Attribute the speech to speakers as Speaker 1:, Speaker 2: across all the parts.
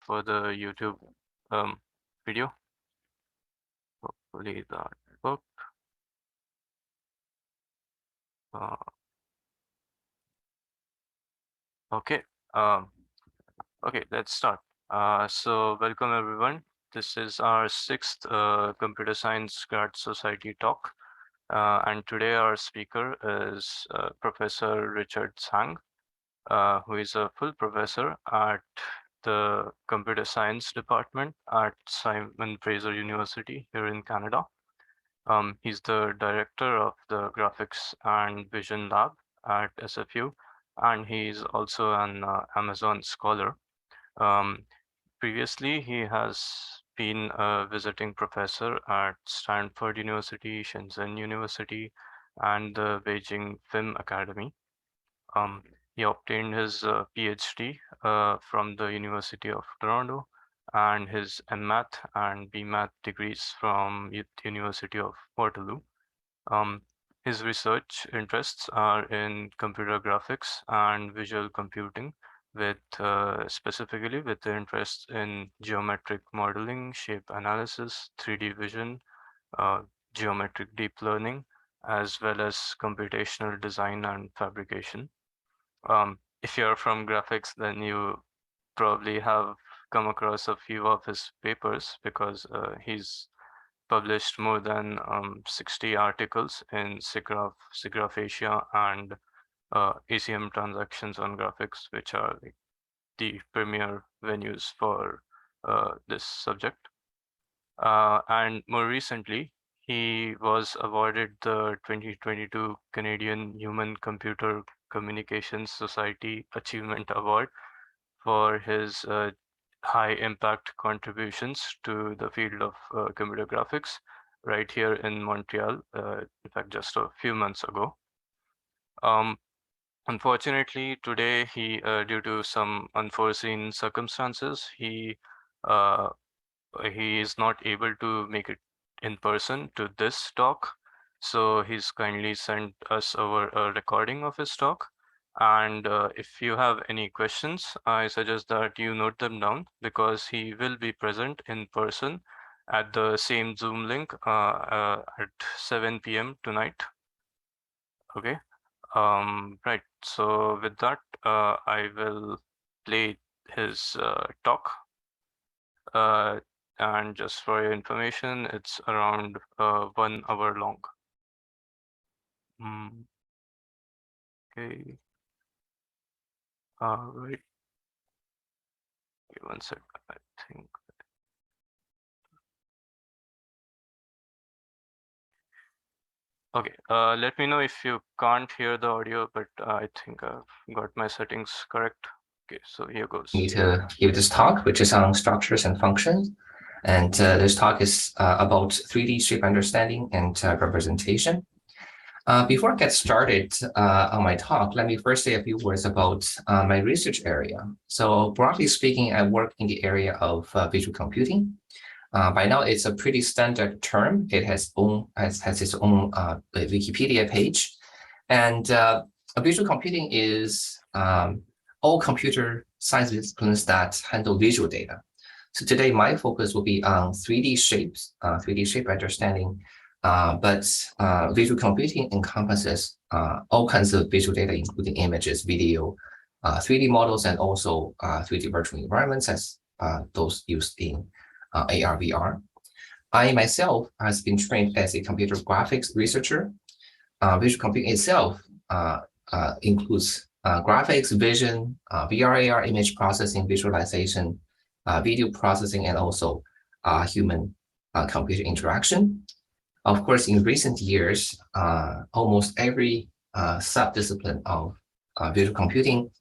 Speaker 1: for the YouTube video. Hopefully that worked. Okay. Okay, let's start. So welcome everyone. This is our sixth Computer Science Grad Society talk. And today our speaker is Professor Richard Zhang, who is a full professor at the Computer Science Department at Simon Fraser University here in Canada. He's the director of the Graphics and Vision Lab at SFU, and he's also an Amazon scholar. Previously, he has been a visiting professor at Stanford University, Shenzhen University, and the Beijing Film Academy. He obtained his Ph.D. From the University of Toronto and his MMath and BMath degrees from the University of Waterloo. His research interests are in computer graphics and visual computing, with specifically with the interest in geometric modeling, shape analysis, 3D vision, geometric deep learning, as well as computational design and fabrication. If you're from graphics, then you probably have come across a few of his papers because he's published more than 60 articles in SIGGRAPH Asia and ACM Transactions on Graphics, which are like the premier venues for this subject. And more recently, he was awarded the 2022 Canadian Human-Computer Communications Society Achievement Award for his high impact contributions to the field of computer graphics right here in Montreal, in fact, just a few months ago. Unfortunately, today, due to some unforeseen circumstances, he is not able to make it in person to this talk. So he's kindly sent us over a recording of his talk. And if you have any questions, I suggest that you note them down because he will be present in person at the same Zoom link at 7 p.m. tonight. Okay. Right. So with that, I will play his talk. And just for your information, it's around 1 hour long. Okay. Right. Give 1 second, I think. Okay, let me know if you can't hear the audio, but I think I've got my settings correct. Okay, so here goes.
Speaker 2: Me to give this talk, which is on structures and functions. And this talk is about 3D shape understanding and representation. Before I get started on my talk, let me first say a few words about my research area. So broadly speaking, I work in the area of visual computing. By now, it's a pretty standard term. It has its own Wikipedia page. And visual computing is all computer science disciplines that handle visual data. So today, my focus will be on 3D shapes, 3D shape understanding. But visual computing encompasses all kinds of visual data, including images, video, 3D models, and also 3D virtual environments as those used in AR, VR. I myself has been trained as a computer graphics researcher. Visual computing itself includes graphics, vision, VR, AR, image processing, visualization, video processing, and also human computer interaction. Of course, in recent years, almost every subdiscipline of visual computing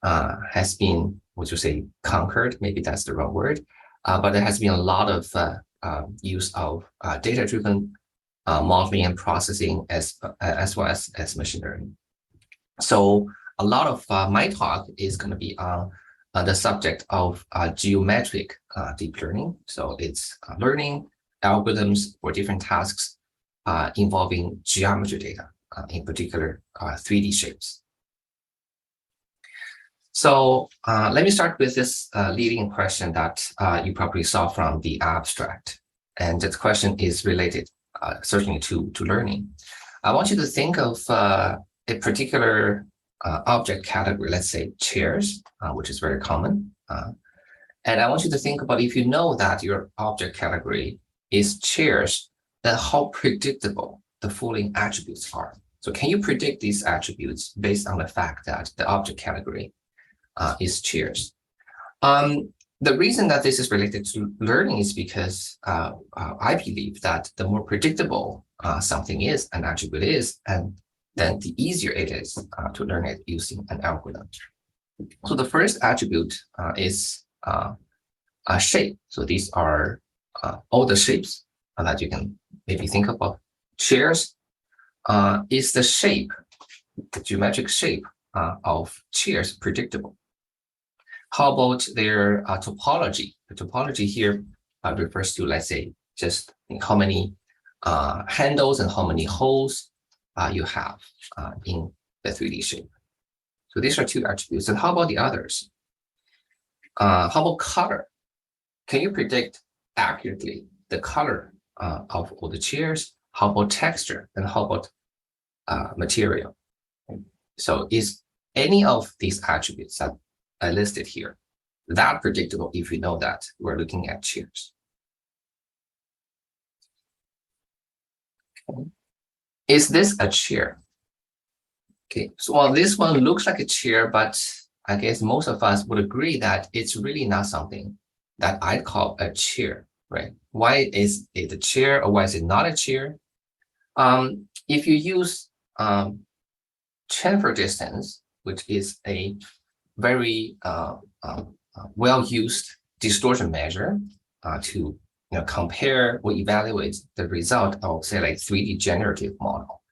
Speaker 2: has been, would you say, conquered? Maybe that's the wrong word. But there has been a lot of use of data-driven modeling and processing as well as machine learning. So a lot of my talk is going to be on the subject of geometric deep learning. So it's learning algorithms for different tasks involving geometry data, in particular 3D shapes. So let me start with this leading question that you probably saw from the abstract. And that question is related certainly to learning. I want you to think of a particular object category, let's say chairs, which is very common. And I want you to think about, if you know that your object category is chairs, then how predictable the following attributes are. So can you predict these attributes based on the fact that the object category is chairs? The reason that this is related to learning is because I believe that the more predictable something is, an attribute is, and then the easier it is to learn it using an algorithm. So the first attribute is a shape. So these are all the shapes that you can maybe think about. Chairs is the shape, the geometric shape of chairs predictable? How about their topology? The topology here refers to, let's say, just how many handles and how many holes you have in the 3D shape. So these are two attributes. And how about the others? How about color? Can you predict accurately the color of all the chairs? How about texture? And how about material? So is any of these attributes that I listed here that predictable if we know that we're looking at chairs? Okay. Is this a chair? Okay, so well, this one looks like a chair, but I guess most of us would agree that it's really not something that I'd call a chair, right? Why is it a chair, or why is it not a chair? If you use chamfer distance, which is a very well-used distortion measure to compare or evaluate the result of, say, like 3D generative model.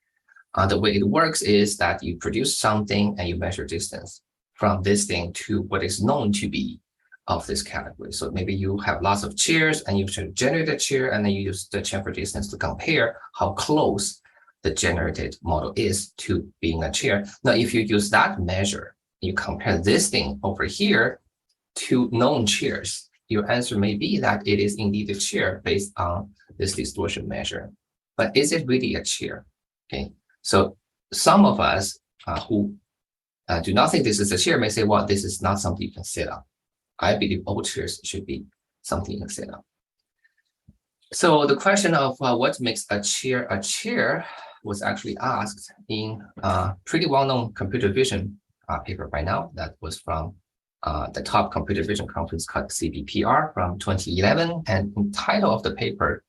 Speaker 2: The way it works is that you produce something and you measure distance from this thing to what is known to be of this category. So maybe you have lots of chairs and you generate a chair, and then you use the chamfer distance to compare how close the generated model is to being a chair. Now, if you use that measure, you compare this thing over here to known chairs, your answer may be that it is indeed a chair based on this distortion measure. But is it really a chair? Okay, so some of us who do not think this is a chair may say, well, this is not something you can sit on. I believe all chairs should be something you can sit on. So the question of what makes a chair was actually asked in a pretty well-known computer vision paper by now. That was from the top computer vision conference called CVPR from 2011. And the title of the paper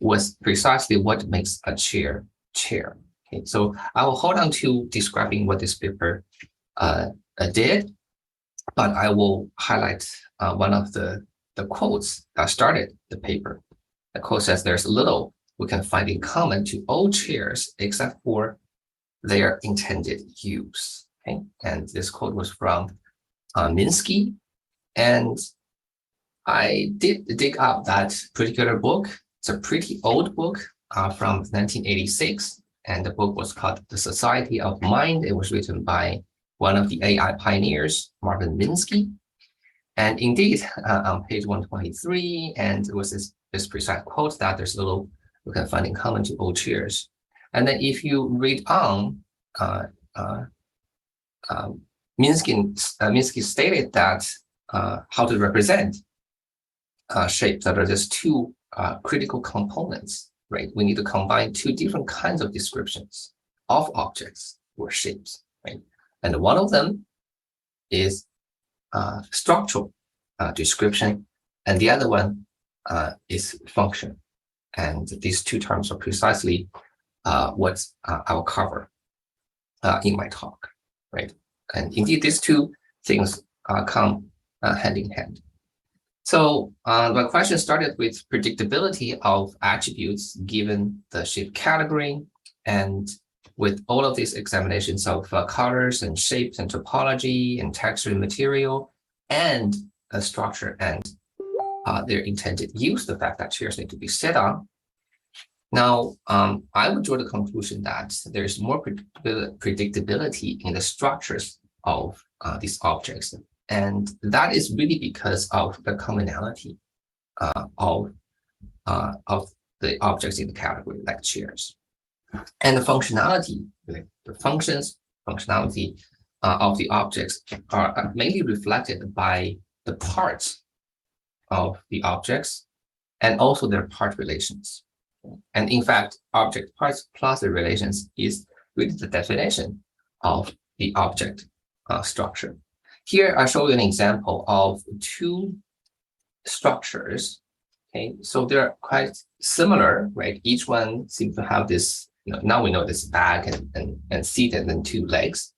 Speaker 2: was precisely what makes a chair chair. Okay, so I will hold on to describing what this paper did, but I will highlight one of the quotes that started the paper. The quote says, "There's little we can find in common to all chairs except for their intended use." Okay? And this quote was from Minsky. And I did dig up that particular book. It's a pretty old book from 1986. And the book was called The Society of Mind. It was written by one of the AI pioneers, Marvin Minsky. And indeed, on page 123, and it was this precise quote that there's little we can find in common to all chairs. And then if you read on, Minsky stated that how to represent shapes that are just two critical components, right? We need to combine two different kinds of descriptions of objects or shapes, right? And one of them is structural description, and the other one is function. And these two terms are precisely what I'll cover in my talk, right? And indeed, these two things come hand in hand. So my question started with predictability of attributes given the shape category, and with all of these examinations of colors and shapes and topology and texture and material and structure and their intended use, the fact that chairs need to be sit on. Now, I would draw the conclusion that there's more predictability in the structures of these objects. And that is really because of the commonality of the objects in the category, like chairs. And the functionality, like the functionality of the objects are mainly reflected by the parts of the objects and also their part relations. And in fact, object parts plus the relations is really the definition of the object structure. Here, I show you an example of two structures. Okay, so they're quite similar, right? Each one seems to have this, now we know this back and seat and then two legs.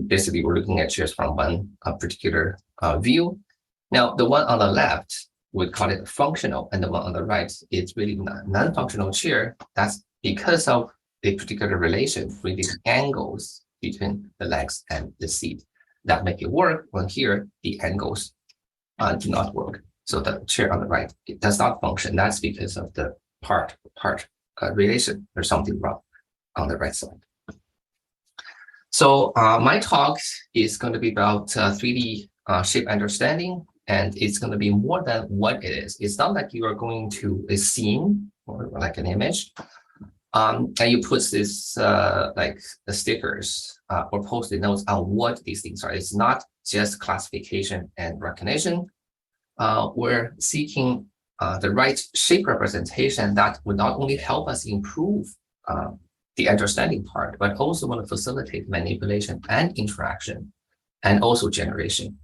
Speaker 2: Basically, we're looking at chairs from one particular view. Now, the one on the left, we call it functional, and the one on the right is really non-functional chair. That's because of a particular relation with the angles between the legs and the seat that make it work, when here the angles do not work. So the chair on the right, it does not function. That's because of the part relation. There's something wrong on the right side. So my talk is going to be about 3D shape understanding, and it's going to be more than what it is. It's not like you are going to a scene or like an image, and you put this like the stickers or post-it notes on what these things are. It's not just classification and recognition. We're seeking the right shape representation that would not only help us improve the understanding part, but also want to facilitate manipulation and interaction, and also generation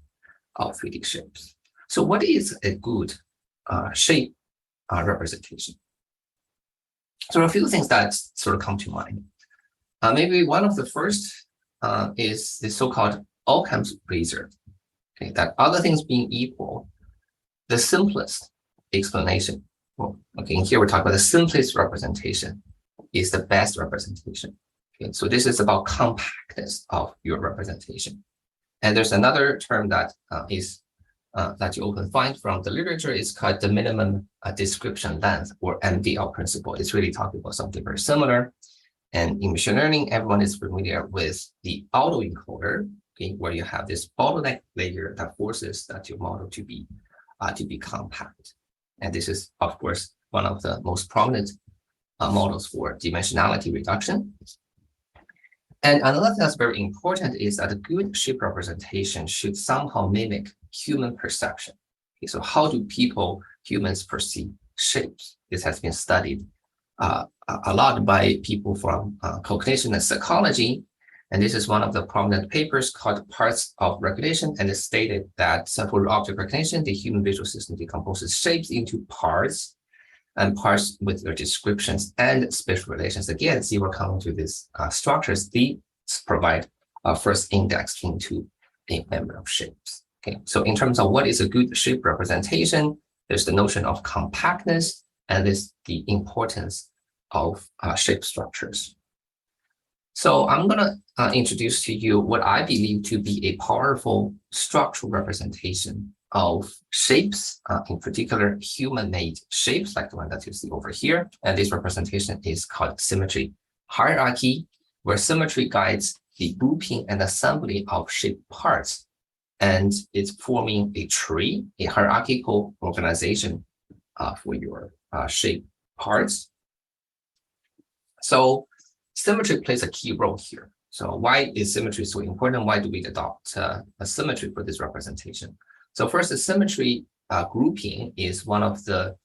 Speaker 2: of 3D shapes. So what is a good shape representation? So a few things that sort of come to mind. Maybe one of the first is the so-called Occam's razor. Okay, that other things being equal, the simplest explanation. Well, okay, here we're talking about the simplest representation is the best representation. Okay, so this is about compactness of your representation. And there's another term that that you often find from the literature is called the minimum description length, or MDL principle. It's really talking about something very similar. And in machine learning, everyone is familiar with the autoencoder, okay, where you have this bottleneck layer that forces that your model to be compact. And this is, of course, one of the most prominent models for dimensionality reduction. And another thing that's very important is that a good shape representation should somehow mimic human perception. Okay, so how do humans perceive shapes? This has been studied a lot by people from cognition and psychology. And this is one of the prominent papers called Parts of Recognition. And it stated that for object recognition, the human visual system decomposes shapes into parts, and parts with their descriptions and spatial relations. Again, see, we're coming to these structures. These provide a first index into a memory of shapes. Okay, so in terms of what is a good shape representation, there's the notion of compactness, and there's the importance of shape structures. So I'm going to introduce to you what I believe to be a powerful structural representation of shapes, in particular human-made shapes, like the one that you see over here. And this representation is called symmetry hierarchy, where symmetry guides the grouping and assembly of shape parts. And it's forming a tree, a hierarchical organization for your shape parts. So symmetry plays a key role here. So why is symmetry so important? Why do we adopt a symmetry for this representation? So first, the symmetry grouping is one of the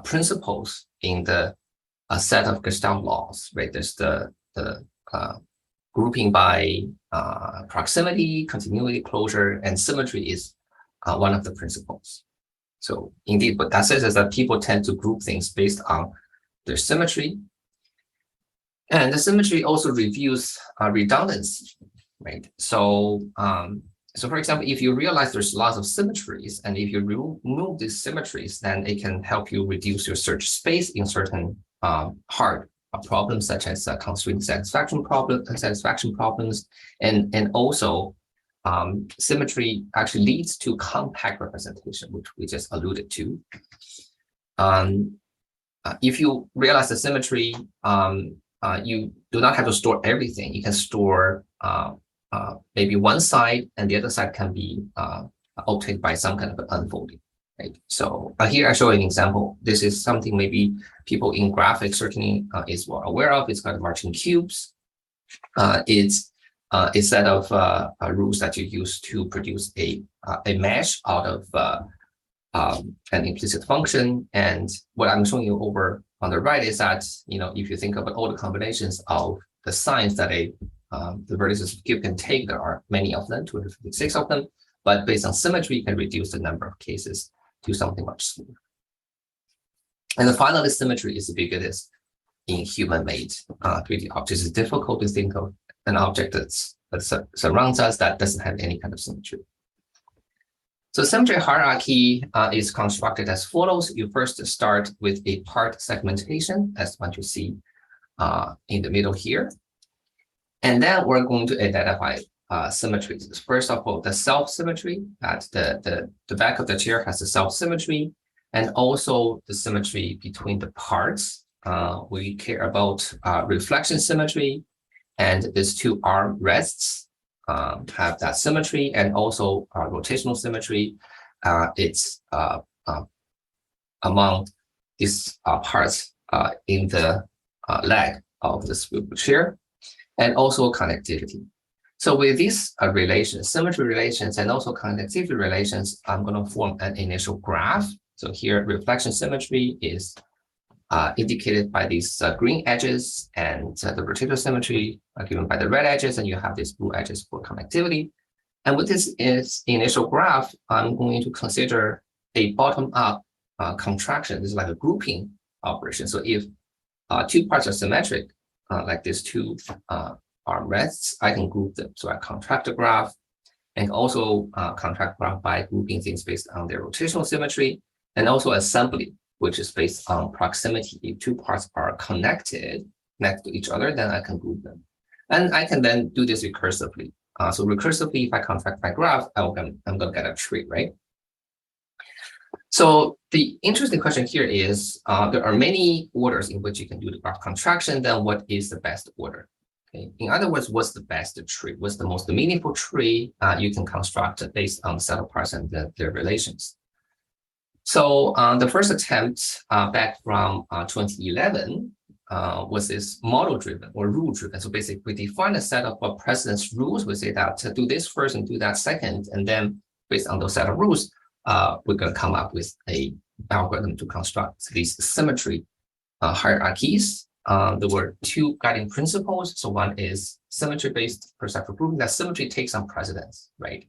Speaker 2: principles in the set of Gestalt laws, right? There's the grouping by proximity, continuity, closure, and symmetry is one of the principles. So indeed, what that says is that people tend to group things based on their symmetry. And the symmetry also reveals redundancy, right? So, so for example, if you realize there's lots of symmetries, and if you remove these symmetries, then it can help you reduce your search space in certain hard problems, such as constraint satisfaction problems, and also symmetry actually leads to compact representation, which we just alluded to. If you realize the symmetry, you do not have to store everything. You can store maybe one side and the other side can be obtained by some kind of an unfolding, right? So here I show an example. This is something maybe people in graphics certainly is well aware of. It's called marching cubes. It's a set of rules that you use to produce a mesh out of an implicit function. And what I'm showing you over on the right is that, if you think about all the combinations of the signs that the vertices of cube can take, there are many of them, 256 of them, but based on symmetry, you can reduce the number of cases to something much smaller. And finally, symmetry is ubiquitous in human-made 3D objects. It's difficult to think of an object that surrounds us that doesn't have any kind of symmetry. So symmetry hierarchy is constructed as follows. You first start with a part segmentation, as what you see in the middle here. And then we're going to identify symmetries. First of all, the self-symmetry, that the back of the chair has the self-symmetry, and also the symmetry between the parts. We care about reflection symmetry, and these two arm rests have that symmetry, and also rotational symmetry. It's among these parts in the leg of the swivel chair, and also connectivity. So with these relations, symmetry relations, and also connectivity relations, I'm going to form an initial graph. So here, reflection symmetry is indicated by these green edges, and the rotational symmetry are given by the red edges, and you have these blue edges for connectivity. And with this initial graph, I'm going to consider a bottom-up contraction. This is like a grouping operation. So if two parts are symmetric, like these two arm rests, I can group them. So I contract the graph, and also contract graph by grouping things based on their rotational symmetry, and also assembly, which is based on proximity. If two parts are connected next to each other, then I can group them. And I can then do this recursively. So recursively, if I contract my graph, I'm going to get a tree, right? So the interesting question here is, there are many orders in which you can do the graph contraction. Then what is the best order? Okay. In other words, what's the best tree? What's the most meaningful tree you can construct based on the set of parts and their relations? So the first attempt back from 2011 was this model-driven or rule-driven. So basically, we define a set of precedence rules. We say that to do this first and do that second, and then based on those set of rules, we're going to come up with an algorithm to construct these symmetry hierarchies. There were two guiding principles. So one is symmetry-based perceptual grouping. That symmetry takes on precedence, right?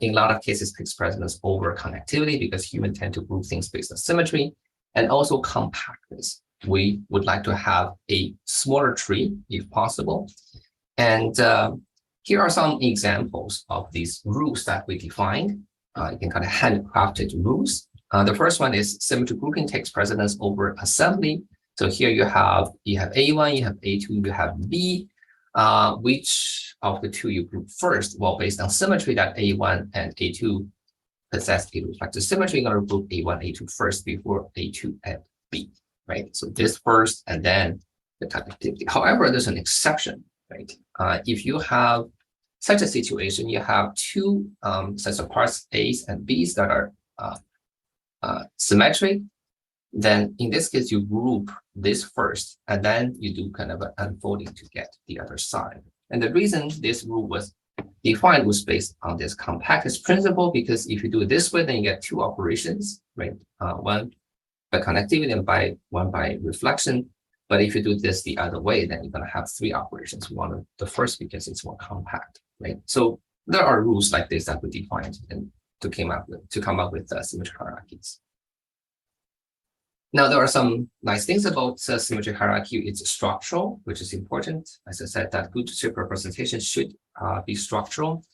Speaker 2: In a lot of cases, takes precedence over connectivity because humans tend to group things based on symmetry, and also compactness. We would like to have a smaller tree if possible. And here are some examples of these rules that we defined. You can kind of handcrafted rules. The first one is symmetry grouping takes precedence over assembly. So here you have A1, you have A2, you have B. Which of the two you group first? Well, based on symmetry that A1 and A2 possess a reflective symmetry, you're going to group A1, A2 first before A2 and B, right? So this first and then the connectivity. However, there's an exception, right? If you have such a situation, you have two sets of parts, A's and B's, that are symmetric, then in this case, you group this first, and then you do kind of an unfolding to get the other side. And the reason this rule was defined was based on this compactness principle, because if you do it this way, then you get two operations, right? One by connectivity and one by reflection. But if you do this the other way, then you're going to have three operations. One of the first because it's more compact, right? So there are rules like this that we defined and to come up with symmetry hierarchies. Now, there are some nice things about symmetry hierarchy. It's structural, which is important. As I said, that good shape representation should be structural.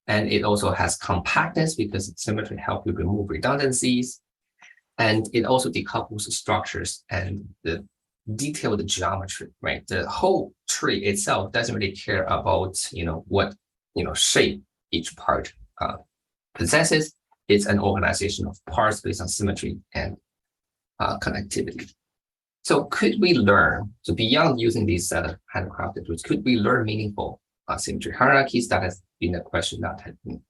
Speaker 2: And it also has compactness because symmetry helps you remove redundancies. And it also decouples the structures and the detailed geometry, right? The whole tree itself doesn't really care about, what, shape each part possesses. It's an organization of parts based on symmetry and connectivity. So could we learn, so beyond using these set of handcrafted tools, could we learn meaningful symmetry hierarchies. That has been a question that had been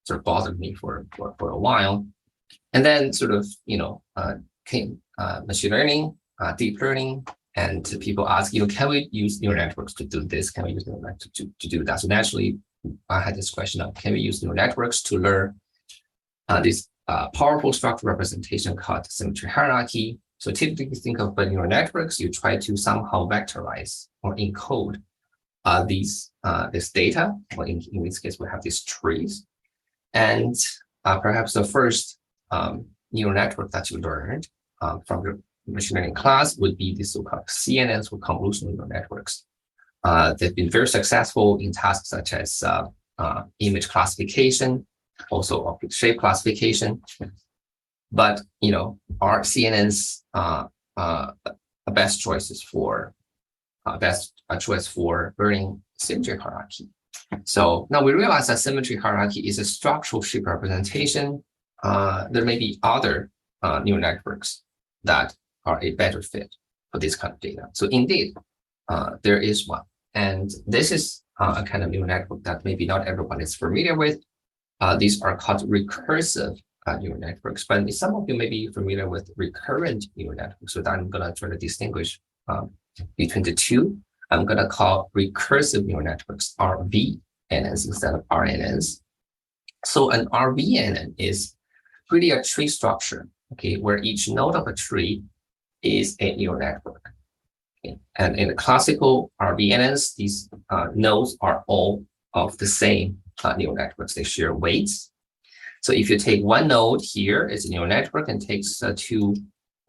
Speaker 2: sort of bothered me for a while. And then sort of, came machine learning, deep learning, and people ask, can we use neural networks to do this? Can we use neural networks to do that? So naturally, I had this question of, can we use neural networks to learn this powerful structural representation called symmetry hierarchy? So typically, you think of neural networks, you try to somehow vectorize or encode this data. Well, in this case, we have these trees. And perhaps the first neural network that you learned from your machine learning class would be the so-called CNNs, or convolutional neural networks. They've been very successful in tasks such as image classification, also object shape classification. But are CNNs a best choices for choice for learning symmetry hierarchy? So now we realize that symmetry hierarchy is a structural shape representation. There may be other neural networks that are a better fit for this kind of data. So indeed, there is one. And this is a kind of neural network that maybe not everyone is familiar with. These are called recursive neural networks, but some of you may be familiar with recurrent neural networks. So that I'm going to try to distinguish between the two. I'm going to call recursive neural networks RVNNs instead of RNNs. So an RVNN is really a tree structure, okay, where each node of a tree is a neural network. Okay? And in the classical RVNNs, these nodes are all of the same neural networks. They share weights. So if you take one node here, it's a neural network, and takes two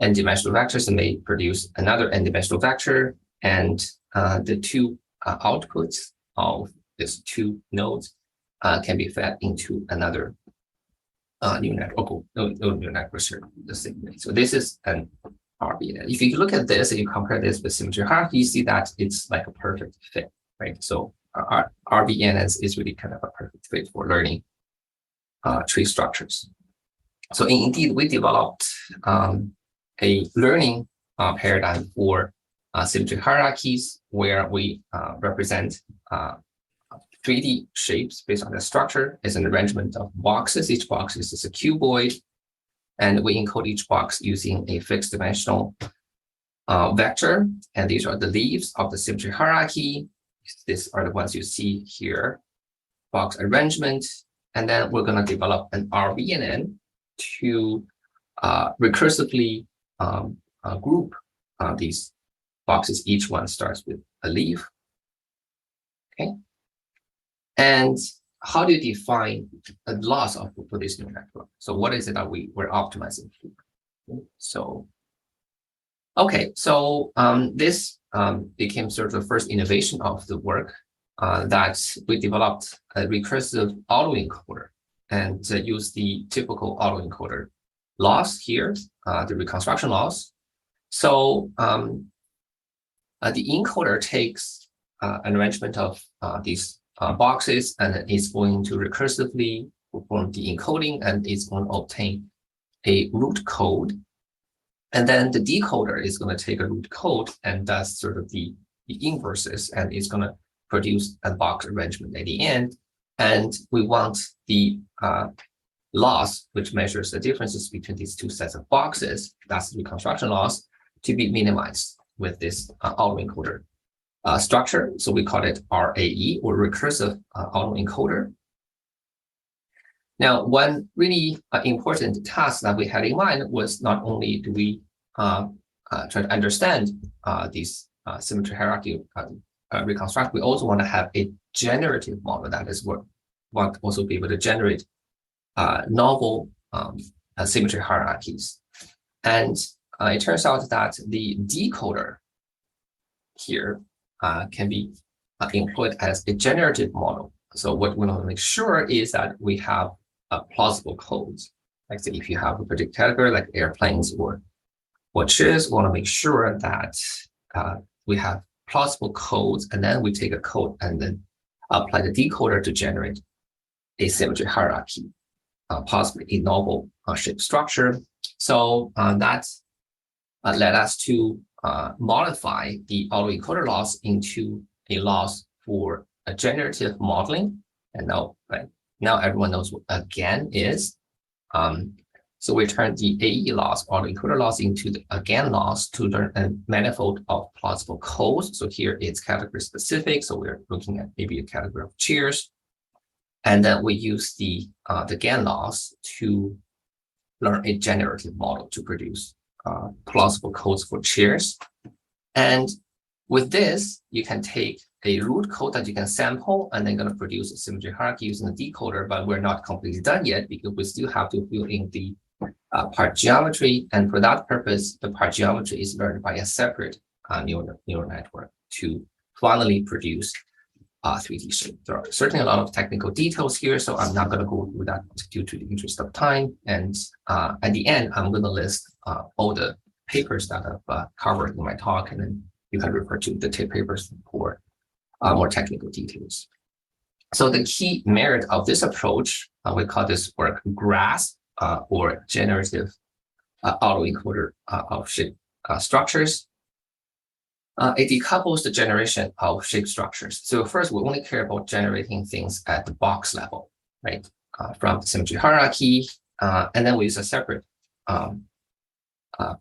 Speaker 2: n-dimensional vectors and may produce another n-dimensional vector, and the two outputs of these two nodes can be fed into another neural network. Neural networks share the same way. So this is an RVNN. If you look at this and you compare this with symmetry hierarchy, you see that it's like a perfect fit, right? So RVNNs is really kind of a perfect fit for learning tree structures. So indeed, we developed a learning paradigm for symmetry hierarchies, where we represent 3D shapes based on the structure as an arrangement of boxes. Each box is a cuboid, and we encode each box using a fixed dimensional vector. And these are the leaves of the symmetry hierarchy. These are the ones you see here, box arrangement. And then we're going to develop an RVNN to recursively group these boxes. Each one starts with a leaf. Okay. And how do you define a loss for this neural network? So what is it that we're optimizing for? So, okay, so this became sort of the first innovation of the work, that we developed a recursive autoencoder and use the typical autoencoder loss here, the reconstruction loss. So the encoder takes an arrangement of these boxes, and it's going to recursively perform the encoding, and it's going to obtain a root code. And then the decoder is going to take a root code and does sort of the inverses, and it's going to produce a box arrangement at the end. And we want the loss, which measures the differences between these two sets of boxes, that's the reconstruction loss, to be minimized with this autoencoder structure. So we call it RAE, or recursive autoencoder. Now, one really important task that we had in mind was not only do we try to understand these symmetry hierarchy reconstruct, we also want to have a generative model that is want also be able to generate novel symmetry hierarchies. And it turns out that the decoder here can be employed as a generative model. So what we want to make sure is that we have plausible codes. Like say, if you have a particular category like airplanes or watches, we want to make sure that we have plausible codes, and then we take a code and then apply the decoder to generate a symmetry hierarchy, possibly a novel shape structure. So that led us to modify the autoencoder loss into a loss for a generative modeling. And now, now everyone knows what a GAN is. So we turn the AE loss, autoencoder loss, into the GAN loss to learn a manifold of plausible codes. So here it's category specific. So we're looking at maybe a category of chairs. And then we use the GAN loss to learn a generative model to produce plausible codes for chairs. And with this, you can take a root code that you can sample and then going to produce a symmetry hierarchy using a decoder, but we're not completely done yet because we still have to fill in the part geometry. And for that purpose, the part geometry is learned by a separate neural network to finally produce 3D shape. There are certainly a lot of technical details here, so I'm not going to go through that due to the interest of time. And at the end, I'm going to list all the papers that I've covered in my talk, and then you can refer to the papers for more technical details. So the key merit of this approach, we call this work GRASP, or generative autoencoder of shape structures. It decouples the generation of shape structures. So first, we only care about generating things at the box level, right? From the symmetry hierarchy, and then we use a separate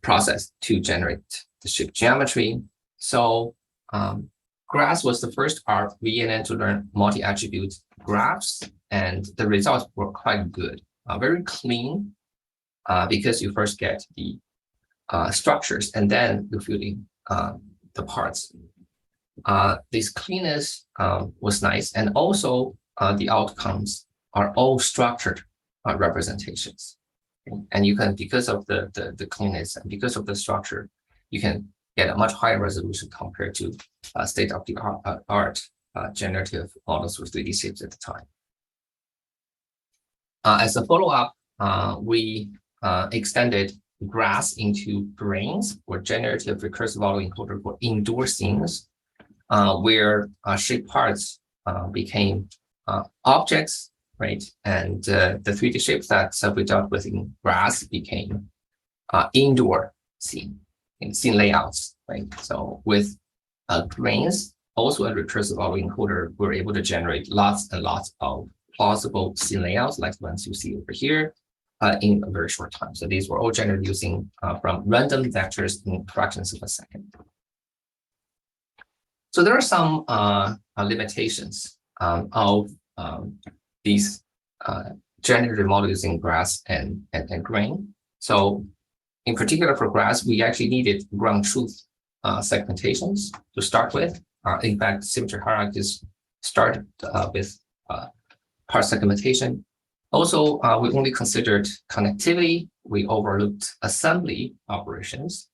Speaker 2: process to generate the shape geometry. So GRASP was the first RVNN to learn multi-attribute graphs, and the results were quite good, very clean, because you first get the structures and then you fill in the parts. This cleanness was nice, and also the outcomes are all structured representations. And you can, because of the cleanness and because of the structure, you can get a much higher resolution compared to state-of-the-art generative models with 3D shapes at the time. As a follow-up, we extended GRASP into brains, or generative recursive autoencoder for indoor scenes, where shape parts became objects, right? And the 3D shapes that we dealt with in GRASP became indoor scene layouts, right? So with brains, also a recursive autoencoder, we're able to generate lots and lots of plausible scene layouts, like the ones you see over here, in a very short time. So these were all generated using from random vectors in fractions of a second. So there are some limitations of these generative models using GRASP and grain. So in particular for GRASP, we actually needed ground truth segmentations to start with. In fact, symmetry hierarchies started with part segmentation. Also, we only considered connectivity. We overlooked assembly operations,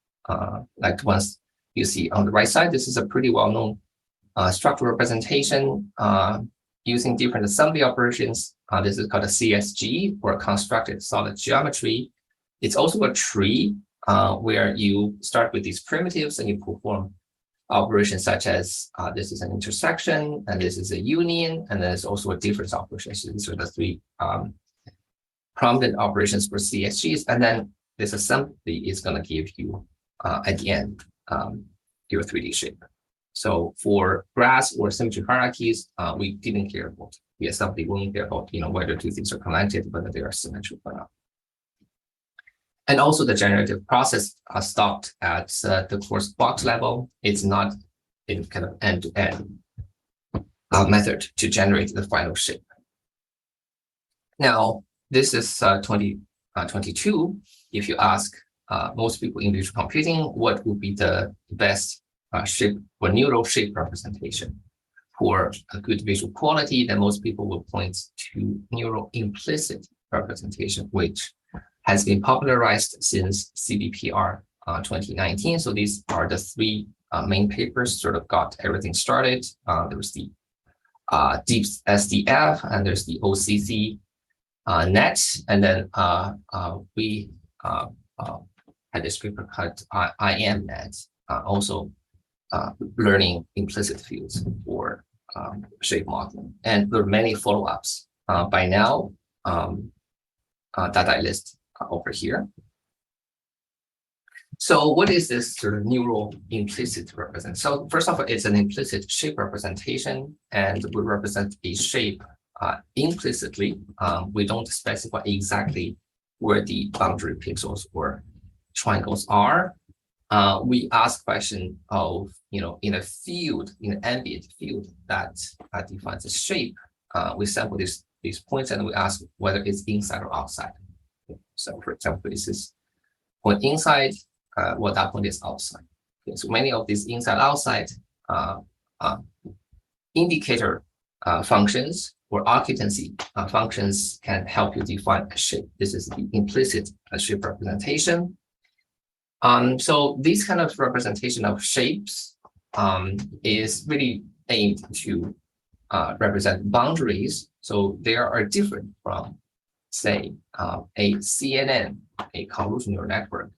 Speaker 2: like the ones you see on the right side. This is a pretty well-known structural representation using different assembly operations. This is called a CSG, or constructed solid geometry. It's also a tree where you start with these primitives and you perform operations such as this is an intersection, and this is a union, and there's also a difference operation. So these are the three prominent operations for CSGs. And then this assembly is going to give you, at the end, your 3D shape. So for GRASP or symmetry hierarchies, we didn't care about the assembly. We only care about whether two things are connected, whether they are symmetric or not. And also the generative process stopped at the coarse box level. It's not in kind of end-to-end method to generate the final shape. Now, this is 2022. If you ask most people in visual computing, what would be the best shape or neural shape representation for a good visual quality, then most people will point to neural implicit representation, which has been popularized since CBPR 2019. So these are the three main papers sort of got everything started. There was the Deep SDF, and there's the OCC net, and then we had this paper called IM net, also learning implicit fields for shape modeling. And there are many follow-ups by now that I list over here. So what is this sort of neural implicit representation? So first of all, it's an implicit shape representation, and we represent a shape implicitly. We don't specify exactly where the boundary pixels or triangles are. We ask question of, in a field, in an ambient field that defines a shape, we sample these points and we ask whether it's inside or outside. So for example, this is point inside, well, that point is outside. Okay, so many of these inside-outside indicator functions or occupancy functions can help you define a shape. This is the implicit shape representation. So this kind of representation of shapes is really aimed to represent boundaries. So they are different from, say, a CNN, a convolutional neural network.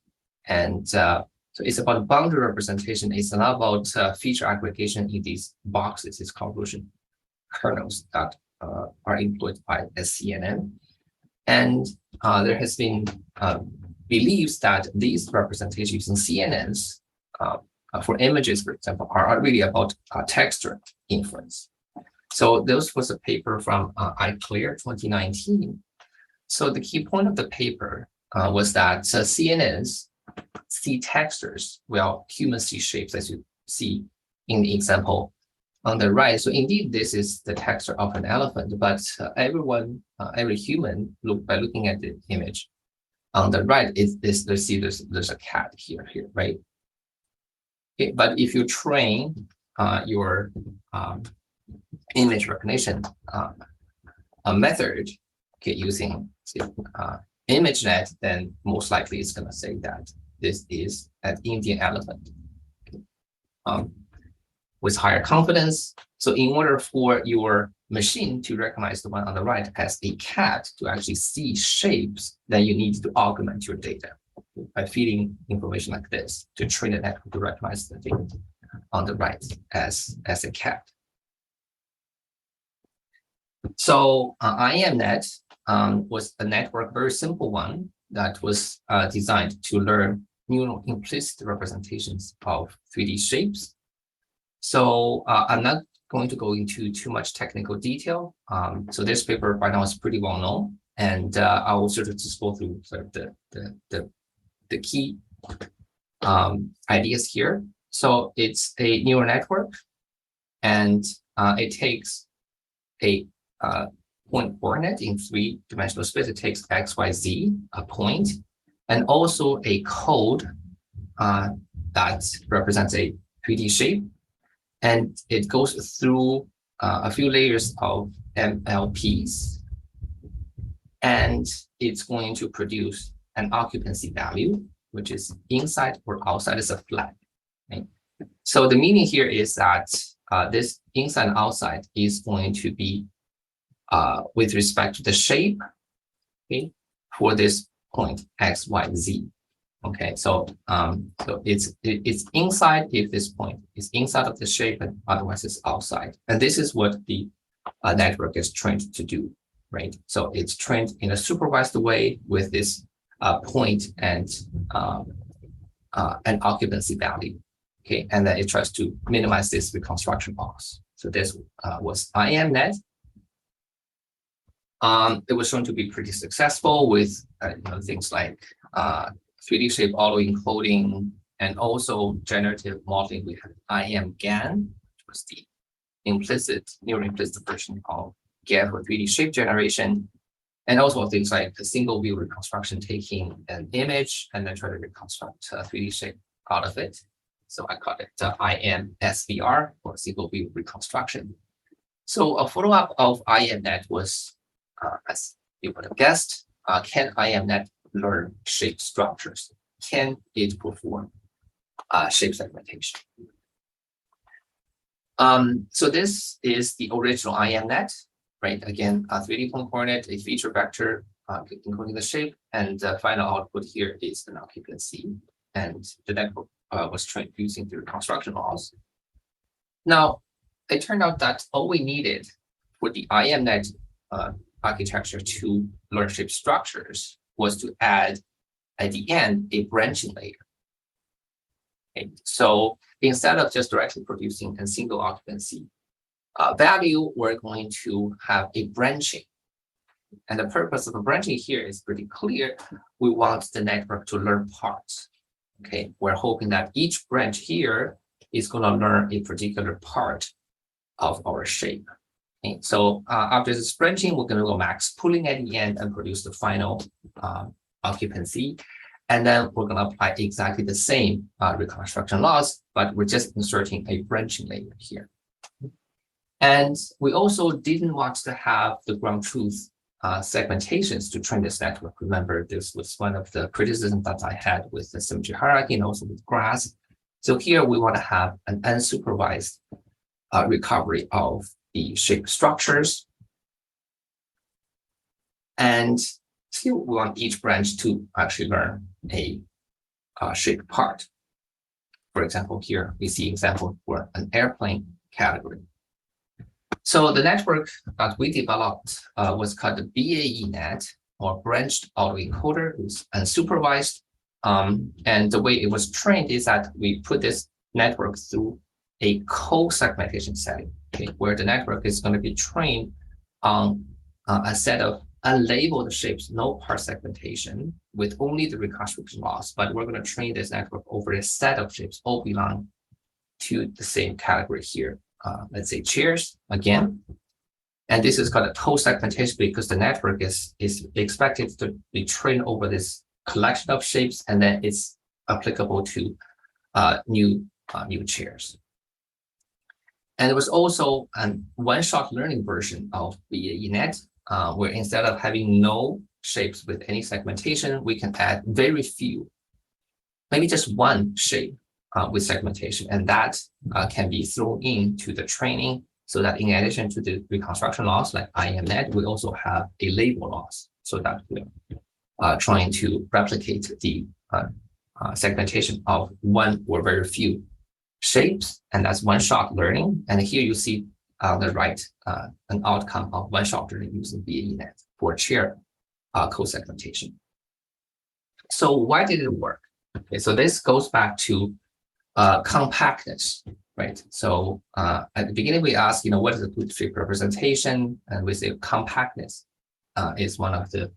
Speaker 2: And so it's about boundary representation. It's not about feature aggregation in these boxes, these convolution kernels that are employed by CNN. And there has been beliefs that these representations in CNNs for images, for example, are really about texture inference. So this was a paper from iClear 2019. So the key point of the paper was that CNNs see textures, while humans see shapes, as you see in the example on the right. So indeed, this is the texture of an elephant, but every human, by looking at the image on the right, there's a cat here, right? Okay, but if you train your image recognition method, okay, using ImageNet, then most likely it's going to say that this is an Indian elephant with higher confidence. So in order for your machine to recognize the one on the right as a cat to actually see shapes, then you need to augment your data by feeding information like this to train the network to recognize the data on the right as a cat. So IMNet was a network, very simple one that was designed to learn neural implicit representations of 3D shapes. So I'm not going to go into too much technical detail. So this paper by now is pretty well known, and I will sort of just go through sort of the key ideas here. So it's a neural network, and it takes a point coordinate in three-dimensional space. It takes x, y, z, a point, and also a code that represents a 3D shape. And it goes through a few layers of MLPs. And it's going to produce an occupancy value, which is inside or outside as a flag. Right? So the meaning here is that this inside and outside is going to be with respect to the shape, okay, for this point x, y, z. Okay, so it's inside if this point is inside of the shape, and otherwise it's outside. And this is what the network is trained to do, right? So it's trained in a supervised way with this point and an occupancy value. Okay, and then it tries to minimize this reconstruction loss. So this was IMNet. It was shown to be pretty successful with things like 3D shape auto-encoding and also generative modeling. We had IMGAN, which was the neural implicit version of GAN for 3D shape generation, and also things like the single view reconstruction, taking an image and then try to reconstruct a 3D shape out of it. So I call it IMSVR, or single view reconstruction. So a follow-up of IMNet was, as you would have guessed, can IMNet learn shape structures? Can it perform shape segmentation? So this is the original IMNet, right? Again, a 3D point coordinate, a feature vector encoding the shape, and the final output here is an occupancy. And the network was trained using the reconstruction laws. Now, it turned out that all we needed for the IMNet architecture to learn shape structures was to add, at the end, a branching layer. Okay, so instead of just directly producing a single occupancy value, we're going to have a branching. And the purpose of the branching here is pretty clear. We want the network to learn parts. Okay, we're hoping that each branch here is going to learn a particular part of our shape. Okay, so after this branching, we're going to go max pooling at the end and produce the final occupancy. And then we're going to apply exactly the same reconstruction laws, but we're just inserting a branching layer here. And we also didn't want to have the ground truth segmentations to train this network. Remember, this was one of the criticisms that I had with the symmetry hierarchy and also with graphs. So here we want to have an unsupervised recovery of the shape structures. And still, we want each branch to actually learn a shape part. For example, here we see example for an airplane category. So the network that we developed was called the BAE-net, or branched autoencoder. It's unsupervised. And the way it was trained is that we put this network through a co-segmentation setting, okay, where the network is going to be trained on a set of unlabeled shapes, no part segmentation, with only the reconstruction laws. But we're going to train this network over a set of shapes, all belong to the same category here. Let's say chairs again. And this is called a co-segmentation because the network is expected to be trained over this collection of shapes, and then it's applicable to new chairs. And there was also a one-shot learning version of BAE-net, where instead of having no shapes with any segmentation, we can add very few, maybe just one shape with segmentation, and that can be thrown into the training, so that in addition to the reconstruction laws like IM-net, we also have a label loss, so that we're trying to replicate the segmentation of one or very few shapes, and that's one-shot learning. And here you see on the right an outcome of one-shot learning using BAE-net for chair co-segmentation. So why did it work? Okay, so this goes back to compactness, right? So at the beginning we asked, what is a good shape representation? And we say compactness is one of the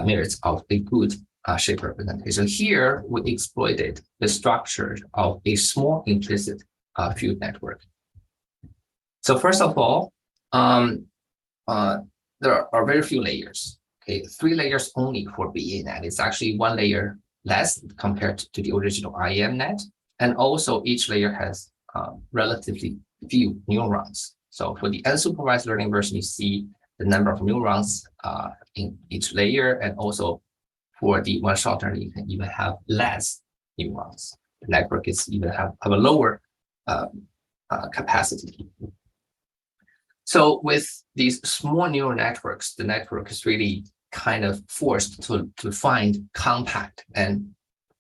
Speaker 2: merits of a good shape representation. Here we exploited the structure of a small implicit field network. So first of all, there are very few layers. Okay, 3 layers only for BA-net. It's actually 1 layer less compared to the original IM-net. And also each layer has relatively few neurons. So for the unsupervised learning version, you see the number of neurons in each layer. And also for the one-shot learning, you can even have less neurons. The network is even have a lower capacity. So with these small neural networks, the network is really kind of forced to find compact and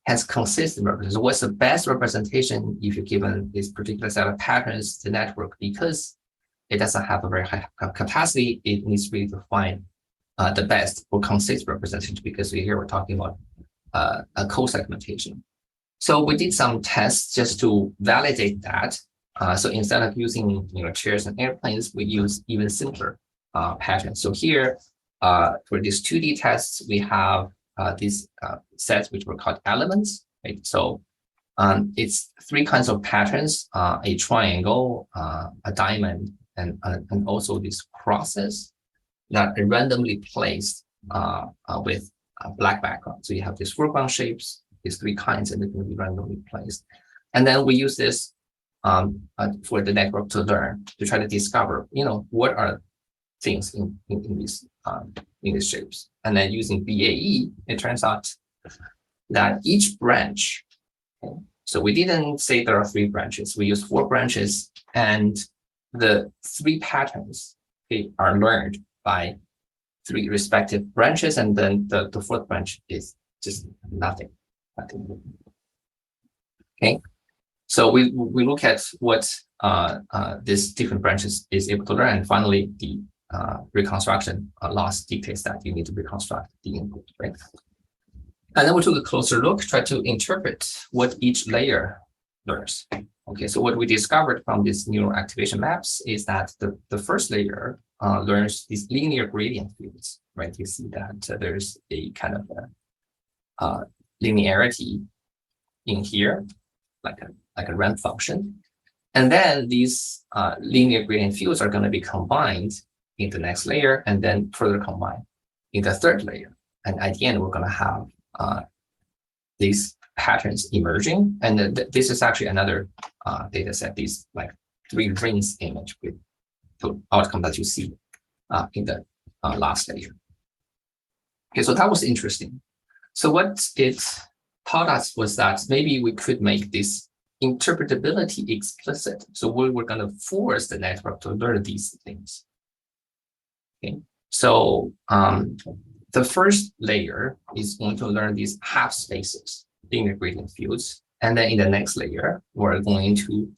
Speaker 2: has consistent representation. What's the best representation if you're given this particular set of patterns, the network, because it doesn't have a very high capacity, it needs really to find the best or consistent representation, because here we're talking about a co-segmentation. So we did some tests just to validate that. So instead of using chairs and airplanes, we use even simpler patterns. So here, for these 2D tests, we have these sets which were called elements, right? So it's 3 kinds of patterns: a triangle, a diamond, and also these crosses that are randomly placed with a black background. So you have these foreground shapes, these 3 kinds, and they can be randomly placed. And then we use this for the network to learn, to try to discover, what are things in these shapes. And then using BAE, it turns out that each branch, okay, so we didn't say there are 3 branches, we use 4 branches, and the 3 patterns, okay, are learned by 3 respective branches, and then the 4th branch is just nothing. Okay, so we look at what these different branches is able to learn, and finally the reconstruction loss dictates that you need to reconstruct the input, right? And then we took a closer look, try to interpret what each layer learns. Okay, so what we discovered from these neural activation maps is that the first layer learns these linear gradient fields, right? You see that there's a kind of a linearity in here, like a ramp function. And then these linear gradient fields are going to be combined in the next layer and then further combined in the third layer. And at the end, we're going to have these patterns emerging. And this is actually another data set, these like 3 rings image with the outcome that you see in the last layer. Okay, so that was interesting. So what it taught us was that maybe we could make this interpretability explicit. So we were going to force the network to learn these things. Okay, so the first layer is going to learn these half spaces, linear gradient fields. And then in the next layer, we're going to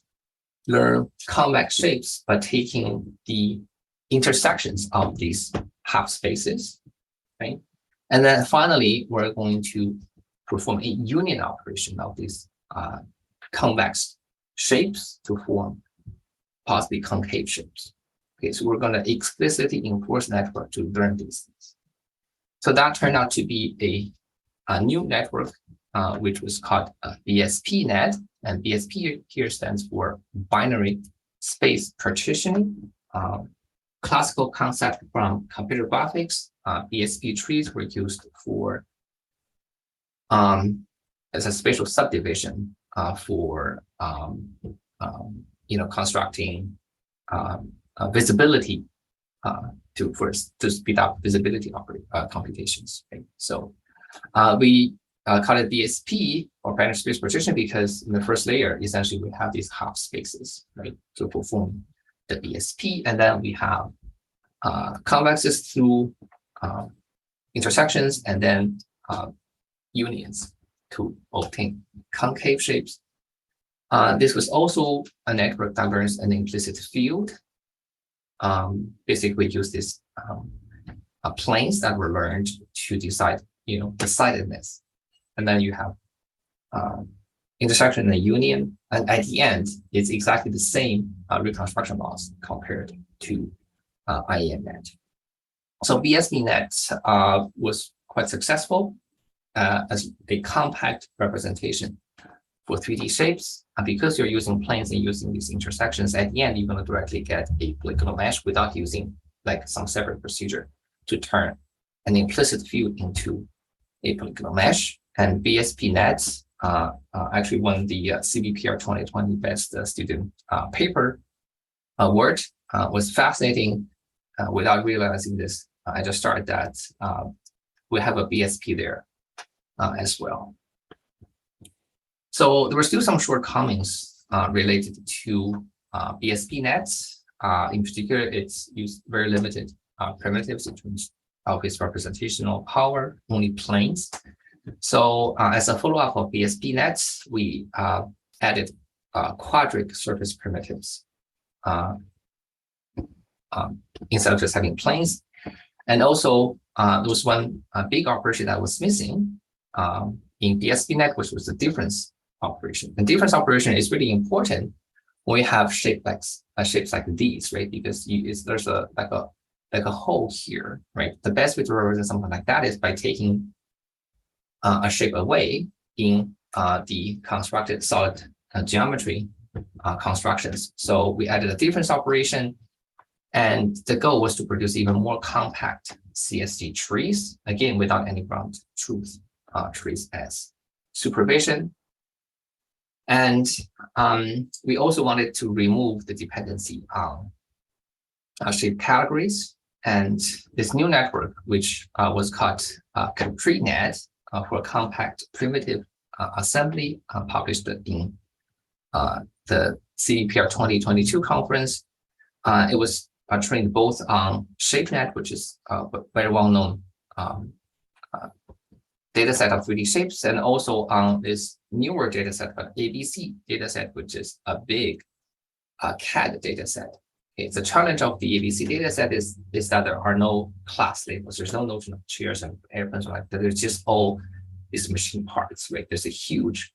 Speaker 2: learn convex shapes by taking the intersections of these half spaces, right? And then finally, we're going to perform a union operation of these convex shapes to form possibly concave shapes. Okay, so we're going to explicitly enforce network to learn these things. So that turned out to be a new network, which was called BSPNet. And BSP here stands for binary space partitioning. Classical concept from computer graphics. BSP trees were used for as a spatial subdivision for constructing visibility to speed up visibility computations. Right? So we call it BSP or binary space partition because in the first layer, essentially we have these half spaces, right, to perform the BSP, and then we have convexes through intersections and then unions to obtain concave shapes. This was also a network that learns an implicit field. Basically, use these planes that were learned to decide, decidedness, and then you have intersection and union, and at the end, it's exactly the same reconstruction loss compared to IEMnet. So BSPNet was quite successful as a compact representation for 3D shapes. And because you're using planes and using these intersections, at the end, you're going to directly get a polygonal mesh without using like some separate procedure to turn an implicit field into a polygonal mesh. And BSPNet actually won the CVPR 2020 Best Student Paper award. Was fascinating. Without realizing this, I just started that we have a BSP there as well. So there were still some shortcomings related to BSPNet. In particular, it's used very limited primitives in terms of its representational power, only planes. So as a follow-up of BSPNet, we added quadric surface primitives instead of just having planes. And also, there was one big operation that was missing in BSPNet, which was the difference operation. And difference operation is really important when we have shapes like these, right? Because there's like a hole here, right? The best way to represent something like that is by taking a shape away in the constructed solid geometry constructions. So we added a difference operation, and the goal was to produce even more compact CSG trees, again, without any ground truth trees as supervision. And we also wanted to remove the dependency on shape categories. And this new network, which was called CompreNet for compact primitive assembly, published in the CVPR 2022 conference. It was trained both on ShapeNet, which is a very well-known data set of 3D shapes, and also on this newer data set, ABC data set, which is a big CAD data set. Okay, the challenge of the ABC data set is that there are no class labels. There's no notion of chairs and airplanes like that. There's just all these machine parts, right? There's a huge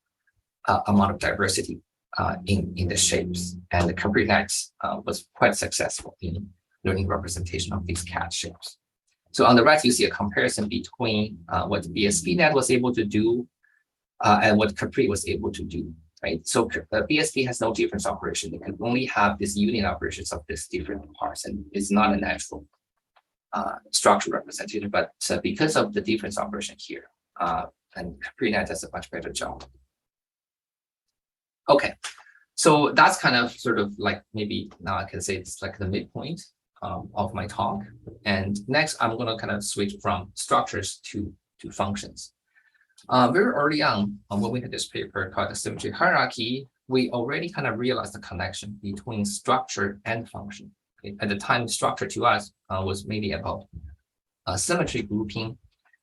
Speaker 2: amount of diversity. in the shapes. And the ComputerNet was quite successful in learning representation of these CAD shapes. So on the right, you see a comparison between what BSPNet was able to do and what Capri was able to do, right? So BSP has no difference operation. It can only have this union operations of these different parts, and it's not a natural structure representation, but because of the difference operation here, and ComputerNet does a much better job. Okay, so that's kind of sort of like, maybe now I can say it's like the midpoint of my talk. And next, I'm going to kind of switch from structures to functions. Very early on, when we had this paper called the symmetry hierarchy, we already kind of realized the connection between structure and function. Okay? At the time, structure to us was mainly about symmetry grouping.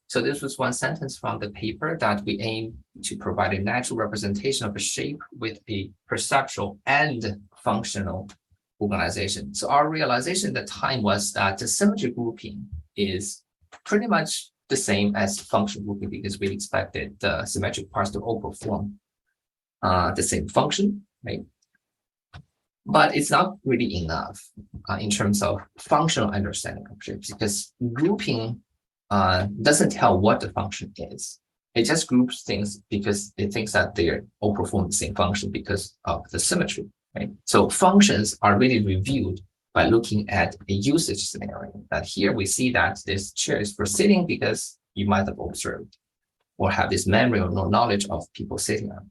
Speaker 2: So this was one sentence from the paper, that we aim to provide a natural representation of a shape with a perceptual and functional organization. So our realization at the time was that the symmetry grouping is pretty much the same as function grouping, because we expected the symmetric parts to all perform the same function, right? But it's not really enough in terms of functional understanding of shapes, because grouping doesn't tell what the function is. It just groups things because it thinks that they all perform the same function because of the symmetry, right? So functions are really reviewed by looking at a usage scenario. That here we see that this chair is for sitting because you might have observed or have this memory or knowledge of people sitting on.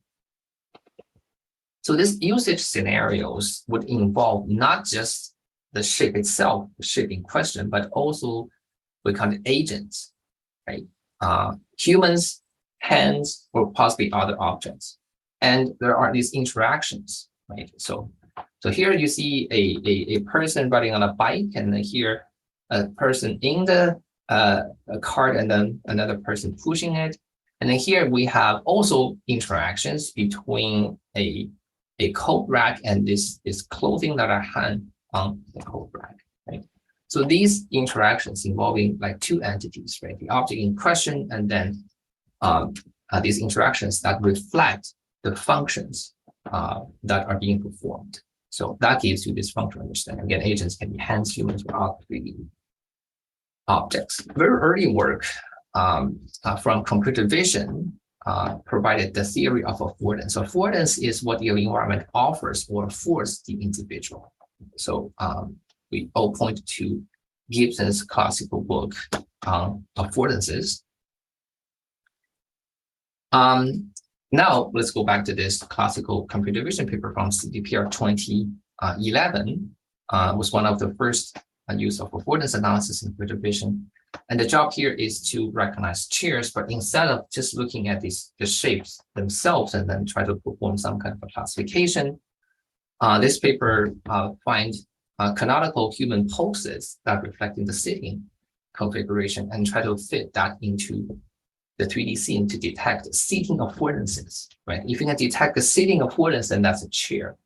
Speaker 2: So these usage scenarios would involve not just the shape itself, the shape in question, but also we call it agents, right? Humans, hands, or possibly other objects. And there are these interactions, right? So here you see a person riding on a bike, and then here a person in the cart, and then another person pushing it. And then here we have also interactions between a coat rack and this clothing that are hung on the coat rack, right? So these interactions involving like two entities, right? The object in question, and then these interactions that reflect the functions that are being performed. So that gives you this functional understanding. Again, agents can be hands, humans, or other 3D objects. Very early work from computer vision provided the theory of affordance. So affordance is what your environment offers or affords the individual. So we all point to Gibson's classical book on affordances. Now let's go back to this classical computer vision paper from CDPR 2011. Was one of the first use of affordance analysis in computer vision. And the job here is to recognize chairs, but instead of just looking at the shapes themselves and then try to perform some kind of a classification, this paper finds canonical human poses that reflect in the sitting configuration and try to fit that into the 3D scene to detect seating affordances, right? If you can detect the seating affordance, then that's a chair,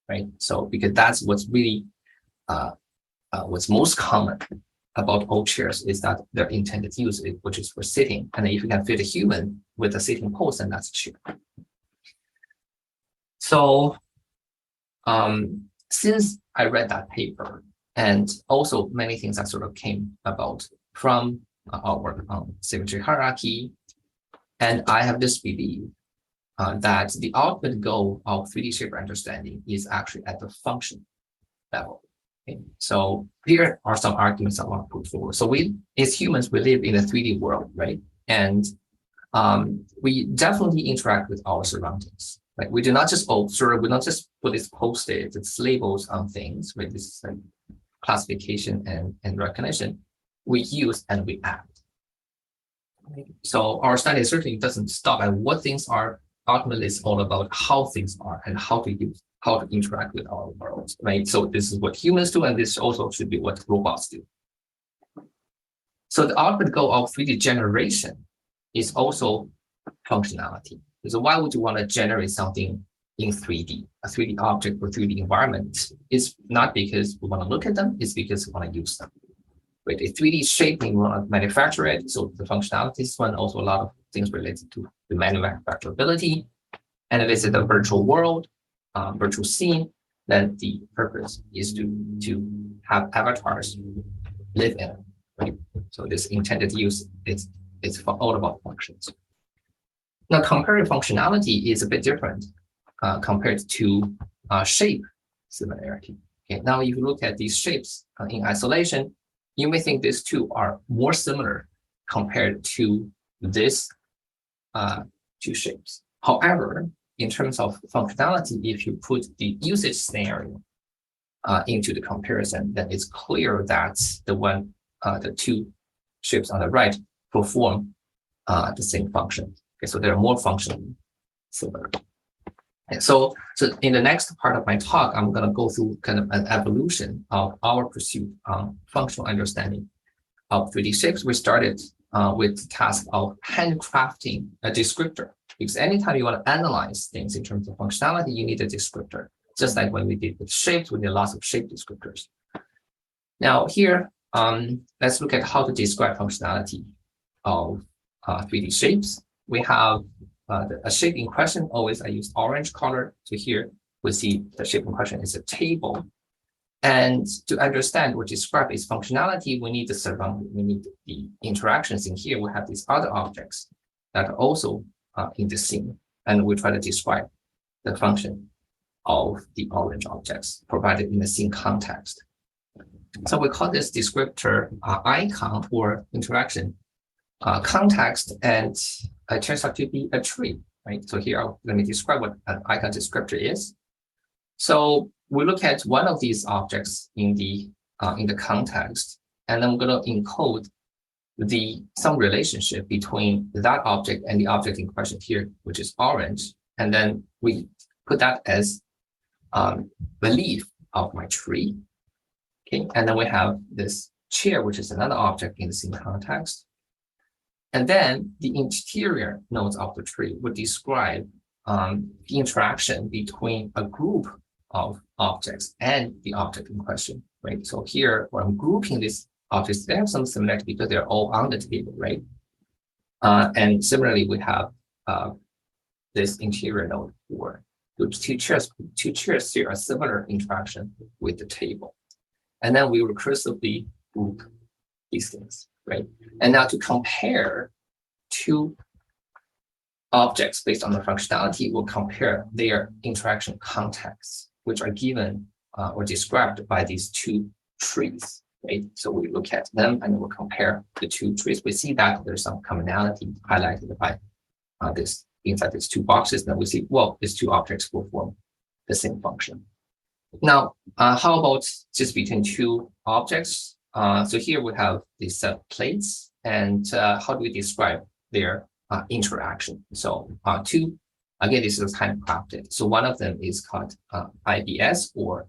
Speaker 2: right? So because that's what's really what's most common about all chairs is that their intended use, which is for sitting. And if you can fit a human with a sitting pose, then that's a chair. So since I read that paper, and also many things that sort of came about from our work on symmetry hierarchy, and I have this belief that the ultimate goal of 3D shape understanding is actually at the function level. Okay. So here are some arguments I want to put forward. So we, as humans, we live in a 3D world, right? And we definitely interact with our surroundings. Right? We do not just observe, we not just put these post-its, it's labels on things, with this like, classification and recognition. We use and we act. So our study certainly doesn't stop at what things are. Ultimately, it's all about how things are and how to use, how to interact with our world, right? So this is what humans do, and this also should be what robots do. So the ultimate goal of 3D generation is also functionality. So why would you want to generate something in 3D, a 3D object or 3D environment? It's not because we want to look at them, it's because we want to use them. With a 3D shape, we want to manufacture it. So the functionality is one, also a lot of things related to the manufacturability. And it is a virtual world. virtual scene, then the purpose is to have avatars live in it, right? So this intended use is all about functions. Now, comparative functionality is a bit different compared to shape similarity. Okay, now if you look at these shapes in isolation, you may think these two are more similar compared to this two shapes. However, in terms of functionality, if you put the usage scenario into the comparison, then it's clear that the two shapes on the right perform the same function. Okay, so they're more functionally similar. And so in the next part of my talk, I'm going to go through kind of an evolution of our pursuit on functional understanding of 3D shapes. We started with the task of handcrafting a descriptor, because anytime you want to analyze things in terms of functionality, you need a descriptor. Just like when we did with shapes, we need lots of shape descriptors. Now here, let's look at how to describe functionality of 3D shapes. We have a shape in question. Always I use orange color. So here we see the shape in question is a table. And to understand or describe its functionality, we need the surrounding, we need the interactions in here. We have these other objects that are also in the scene. And we try to describe the function of the orange objects provided in the scene context. So we call this descriptor icon or interaction context, and it turns out to be a tree, right? So here, let me describe what an icon descriptor is. So we look at one of these objects in the context, and then we're going to encode some relationship between that object and the object in question here, which is orange, and then we put that as the leaf of my tree. Okay, and then we have this chair, which is another object in the same context. And then the interior nodes of the tree would describe the interaction between a group of objects and the object in question, right? So here, when I'm grouping these objects, they have some similarity because they're all on the table, right? And similarly, we have this interior node for the two chairs share a similar interaction with the table. And then we recursively group these things, right? And now to compare two objects based on the functionality, we'll compare their interaction contexts, which are given or described by these two trees, right? So we look at them and we'll compare the two trees. We see that there's some commonality highlighted by this inside these two boxes. Then we see, well, these two objects will form the same function. Now, how about just between two objects? So here we have these set of plates, and how do we describe their interaction? So two, again, this is handcrafted. So one of them is called IBS, or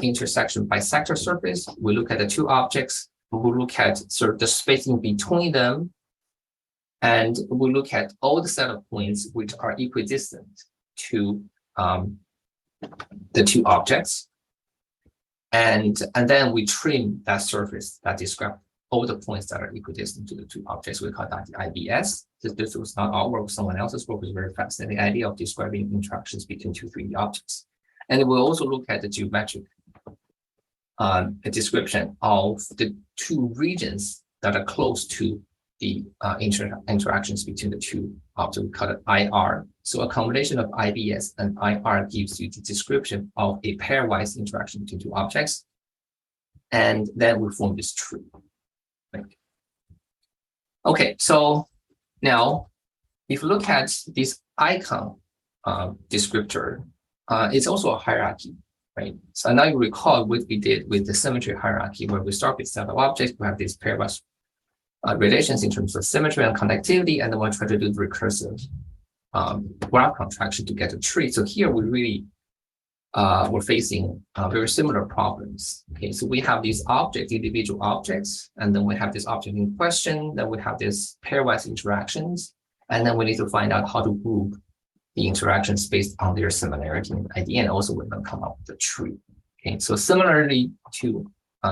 Speaker 2: intersection bisector surface. We look at the two objects, we look at sort of the spacing between them, and we look at all the set of points which are equidistant to the two objects. And then we trim that surface that describes all the points that are equidistant to the two objects. We call that the IBS. This was not our work, someone else's work. Was a very fascinating idea of describing interactions between two 3D objects. And we'll also look at the geometric description of the two regions that are close to the interactions between the two objects. We call it IR. So a combination of IBS and IR gives you the description of a pairwise interaction between two objects. And then we form this tree. Right. Okay, so now if you look at this icon descriptor, it's also a hierarchy, right? So now you recall what we did with the symmetry hierarchy, where we start with set of objects, we have these pairwise relations in terms of symmetry and connectivity, and then we'll try to do the recursive graph contraction to get a tree. So here we really we're facing very similar problems. Okay, so we have these objects, individual objects, and then we have this object in question, then we have these pairwise interactions, and then we need to find out how to group the interactions based on their similarity. And at the end, also we're going to come up with a tree. Okay, so similarly to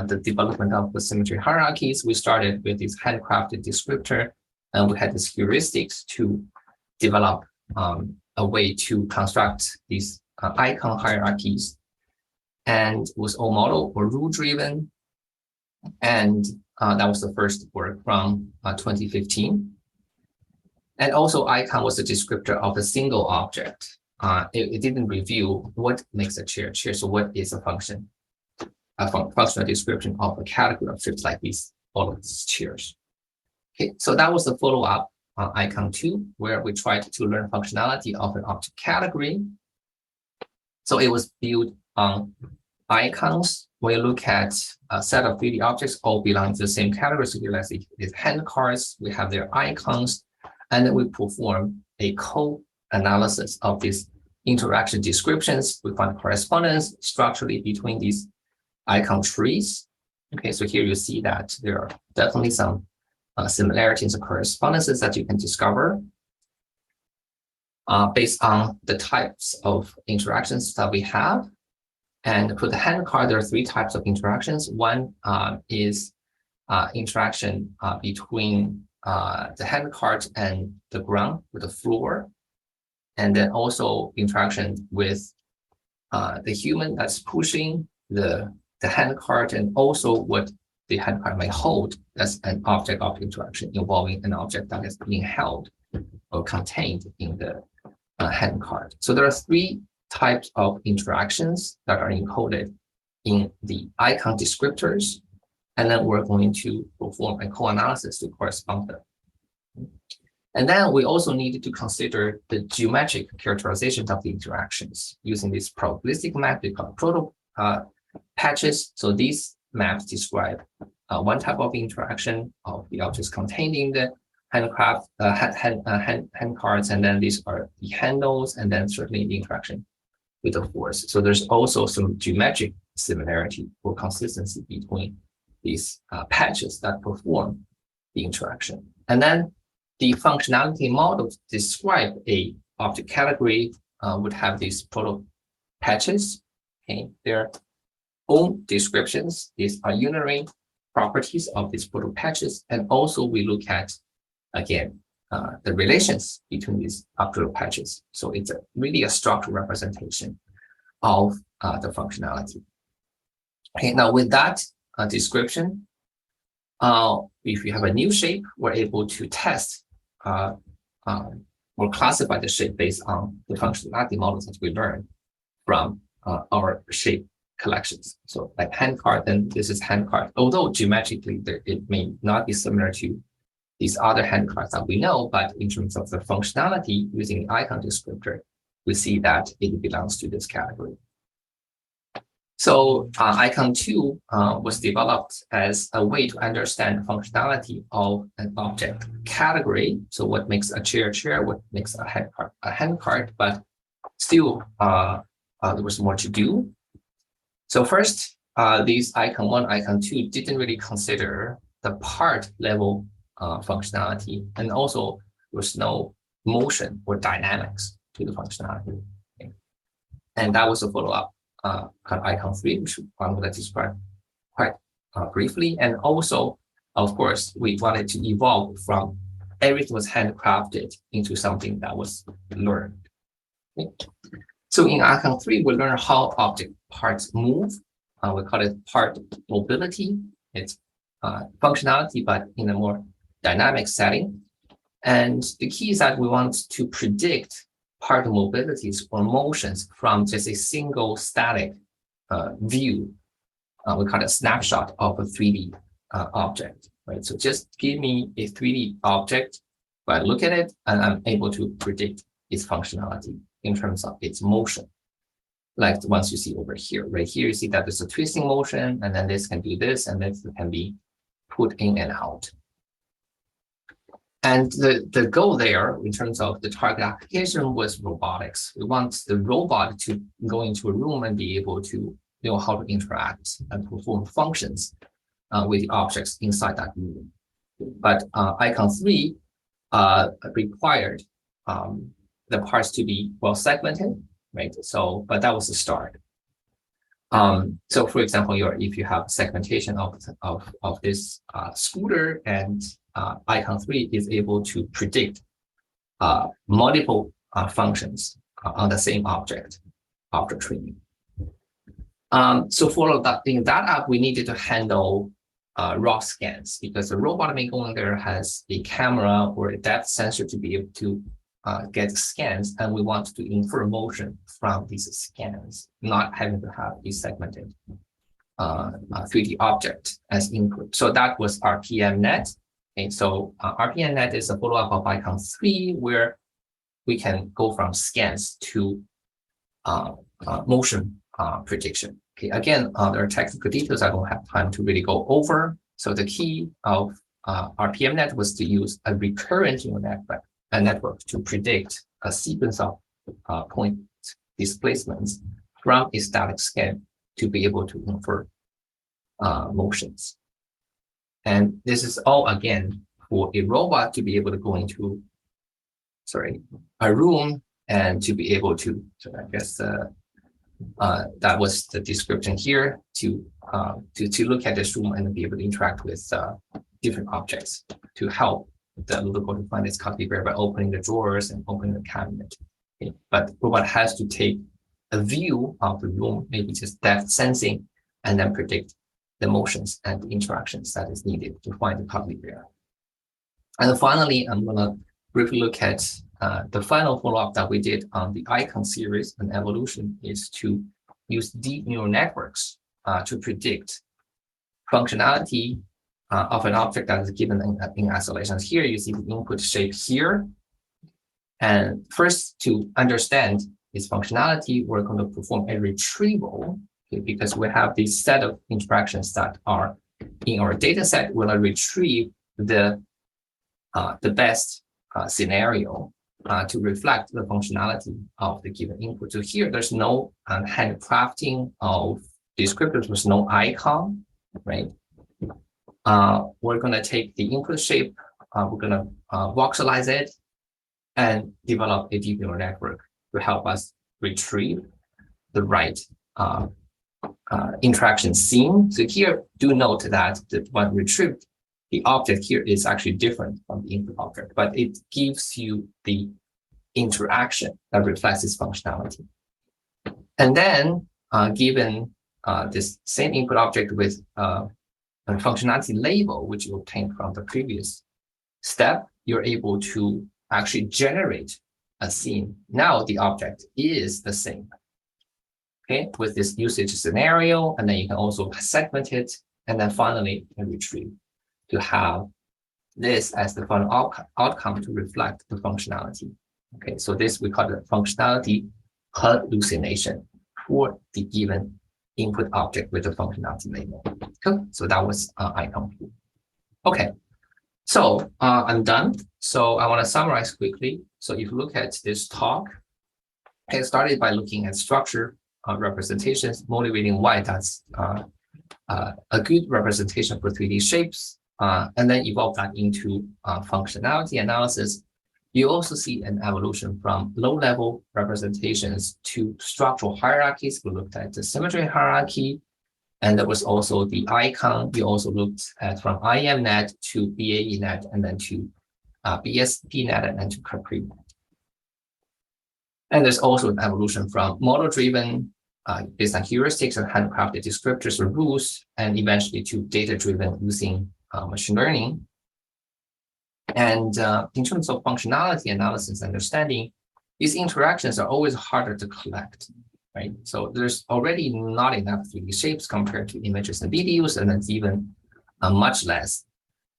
Speaker 2: the development of the symmetry hierarchies, we started with this handcrafted descriptor, and we had these heuristics to develop a way to construct these icon hierarchies, and was all model or rule driven. And that was the first work from 2015. And also icon was a descriptor of a single object. It didn't reveal what makes a chair. So what is a function? A functional description of a category of shapes like these, all of these chairs. Okay, so that was the follow-up on icon 2, where we tried to learn functionality of an object category. So it was built on icons. When you look at a set of 3D objects, all belong to the same category. So let's say it's hand cards, we have their icons, and then we perform a co-analysis of these interaction descriptions. We find correspondence structurally between these icon trees. Okay, so here you see that there are definitely some similarities and correspondences that you can discover based on the types of interactions that we have. And for the hand card, there are 3 types of interactions. One is interaction between the hand card and the ground, with the floor. And then also interaction with the human that's pushing the hand card, and also what the hand card may hold as an object of interaction involving an object that is being held or contained in the hand card. So there are 3 types of interactions that are encoded in the icon descriptors, and then we're going to perform a co-analysis to correspond them. And then we also needed to consider the geometric characterization of the interactions using this probabilistic map we call proto patches. So these maps describe one type of interaction of the objects contained in the hand cards, and then these are the handles, and then certainly the interaction with the force. So there's also some geometric similarity or consistency between these patches that perform the interaction. And then the functionality models describe a object category would have these proto patches. Okay, their own descriptions. These are unary properties of these proto patches, and also we look at again the relations between these proto patches. So it's really a structural representation of the functionality. Okay, now with that description, if we have a new shape, we're able to test or classify the shape based on the functionality models that we learned from our shape collections. So like hand card, then this is hand card. Although geometrically it may not be similar to these other hand cards that we know, but in terms of the functionality using the icon descriptor, we see that it belongs to this category. So icon 2 was developed as a way to understand the functionality of an object category. So what makes a chair, what makes a hand card, but still there was more to do. So first, these icon 1, icon 2 didn't really consider the part level functionality, and also there was no motion or dynamics to the functionality. Okay. And that was a follow-up icon 3, which I'm going to describe quite briefly. And also, of course, we wanted to evolve from everything was handcrafted into something that was learned. Okay. So in icon 3, we learn how object parts move. We call it part mobility. It's functionality, but in a more dynamic setting. And the key is that we want to predict part mobilities or motions from just a single static view. We call it a snapshot of a 3D object, right? So just give me a 3D object, I look at it, and I'm able to predict its functionality in terms of its motion. Like the ones you see over here, right here, you see that there's a twisting motion, and then this can do this, and this can be put in and out. And the goal there, in terms of the target application, was robotics. We want the robot to go into a room and be able to know how to interact and perform functions with the objects inside that room. But icon 3 required the parts to be well segmented, right? So, but that was the start. So, for example, if you have segmentation of this scooter, and icon 3 is able to predict multiple functions on the same object. after training. So for that, in that app, we needed to handle raw scans because the robot may go in there has a camera or a depth sensor to be able to get scans, and we want to infer motion from these scans, not having to have a segmented 3D object as input. So that was RPMNet. Okay, so RPMNet is a follow-up of ICON 3, where we can go from scans to motion prediction. Okay, again, there are technical details I don't have time to really go over. So the key of RPMNet was to use a recurrent neural network to predict a sequence of point displacements from a static scan to be able to infer motions. And this is all, again, for a robot to be able to go into, a room and to be able to, so I guess that was the description here, to look at this room and be able to interact with different objects to help the robot to find its copy bear by opening the drawers and opening the cabinet. Okay. But the robot has to take a view of the room, maybe just depth sensing, and then predict the motions and the interactions that is needed to find the copy bear. And finally, I'm going to briefly look at the final follow-up that we did on the ICON series and evolution is to use deep neural networks to predict functionality of an object that is given in isolation. Here you see the input shape here. And first, to understand its functionality, we're going to perform a retrieval, okay, because we have this set of interactions that are in our data set. We'll retrieve the best scenario to reflect the functionality of the given input. So here, there's no handcrafting of descriptors, there's no icon, right? We're going to take the input shape, we're going to voxelize it, and develop a deep neural network to help us retrieve the right interaction scene. So here, do note that when retrieved, the object here is actually different from the input object, but it gives you the interaction that reflects its functionality. And then, given this same input object with a functionality label, which you obtained from the previous step, you're able to actually generate a scene. Now the object is the same, okay, with this usage scenario, and then you can also segment it, and then finally you can retrieve to have this as the final outcome to reflect the functionality. Okay, so this we call it functionality hallucination for the given input object with the functionality label. Cool. So that was icon. Okay, so I'm done. So I want to summarize quickly. So if you look at this talk, it started by looking at structure representations, motivating why that's a good representation for 3D shapes, and then evolve that into functionality analysis. You also see an evolution from low-level representations to structural hierarchies. We looked at the symmetry hierarchy, and there was also the icon. We also looked at from IMNet to BAENet, and then to BSPNet, and then to CapriNet. And there's also an evolution from model-driven, based on heuristics and handcrafted descriptors or rules, and eventually to data-driven using machine learning. And in terms of functionality analysis understanding, these interactions are always harder to collect, right? So there's already not enough 3D shapes compared to images and videos, and it's even much less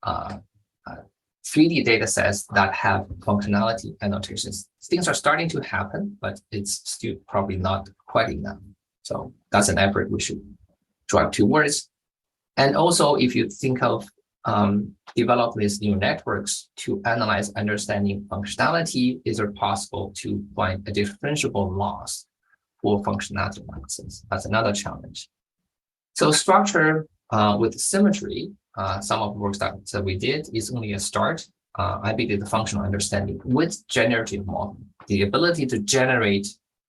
Speaker 2: 3D data sets that have functionality annotations. Things are starting to happen, but it's still probably not quite enough. So that's an effort we should drive towards. And also, if you think of develop these new networks to analyze understanding functionality, is it possible to find a differentiable loss for functionality analysis? That's another challenge. So structure with symmetry, some of the works that we did is only a start. I believe the functional understanding with generative modeling, the ability to generate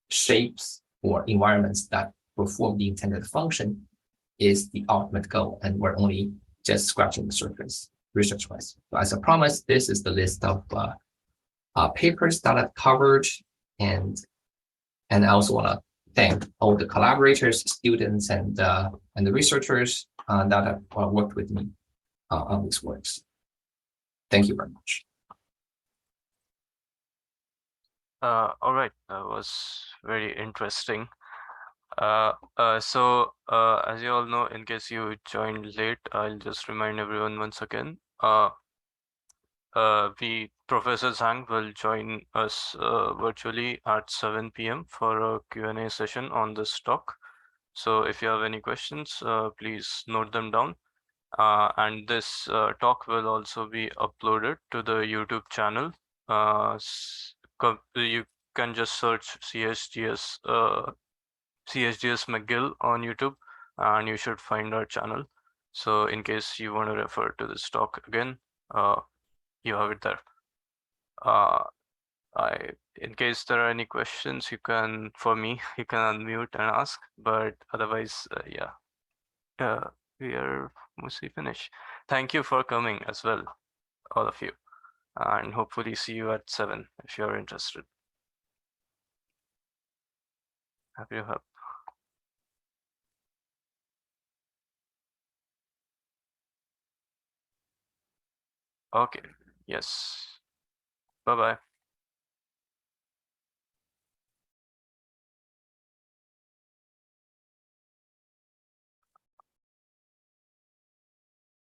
Speaker 2: shapes or environments that perform the intended function is the ultimate goal, and we're only just scratching the surface research-wise. So as I promised, this is the list of papers that I've covered, and I also want to thank all the collaborators, students, and the researchers that have worked with me on these works. Thank you very much.
Speaker 1: All right, that was very interesting. So as you all know, in case you joined late, I'll just remind everyone once again. Professor Zhang will join us virtually at 7 p.m. for a Q&A session on this talk. So if you have any questions, please note them down. And this talk will also be uploaded to the YouTube channel. You can just search CSGS McGill on YouTube, and you should find our channel. So in case you want to refer to this talk again, you have it there. In case there are any questions, for me, you can unmute and ask, but otherwise, yeah, we are mostly finished. Thank you for coming as well, all of you, and hopefully see you at 7 if you're interested. Happy to help. Okay, yes. Bye-bye.